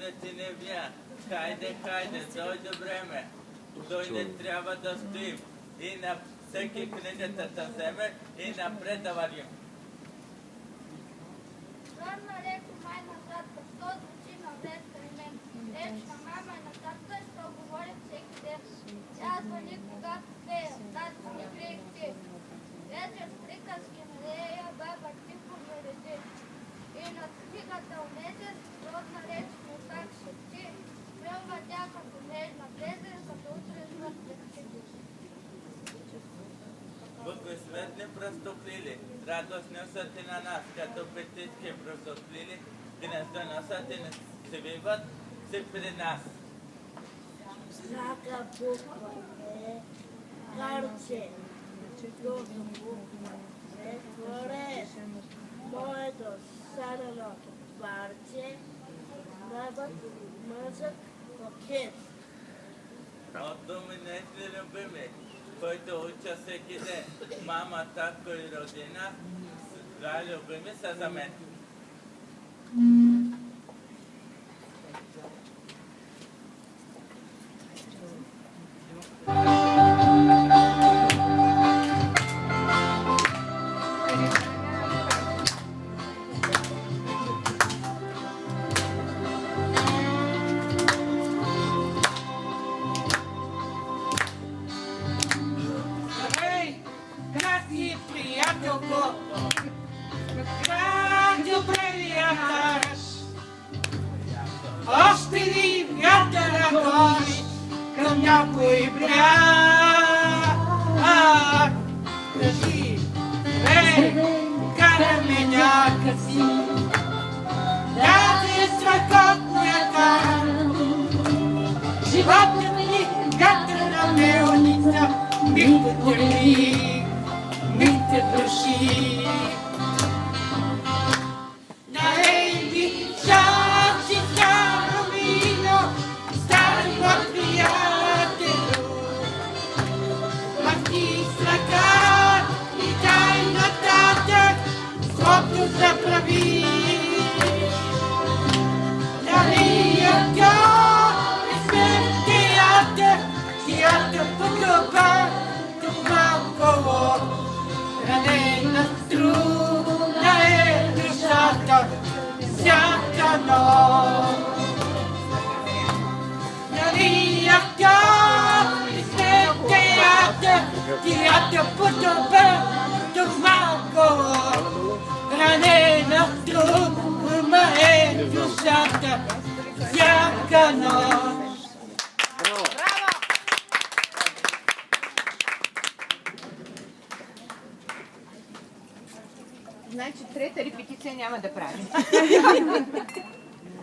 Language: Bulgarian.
да ти не вя. Хайде, дойде време. Той не трябва да стоим. И на всеки книгата да вземе и напред да вървим. Родна реч у майна татка, що звучи на врезка и мен. Реч на мама и на татка, що говорят всеки ден. Тя звъни, когато пея, татко ми грех те. Вечер с приказки на нея, баба тихо нареди. И над книгата унесе, родна реч му так шепти. Прелва тя като нежна влезе, като утре жмъртвехте. Благосветни престъплили, радостни са ти на нас, като птички просоплили, гнездоноса ти не се виват си при нас. Всяка буква е карче, чудото буква е творец. Моето сареното парче, набът мъзък пакет. От думи не любими, който уча всеки ден, мама, татко и родина, любими са за мен. Още ли вятъра гони към някой бряг? Кажи, караме някакси, тази страхотния кара. Животът ми вятърна мелница, ми потърли, ми те души. Заправи, нали яка е театър, театър по-гъба, тук малко ранена струна е душата всяка нощ. Нали яка е театър, театър по-гъба, тук малко ранена струна е душата всяка нощ. Значи трета репетиция няма да правим.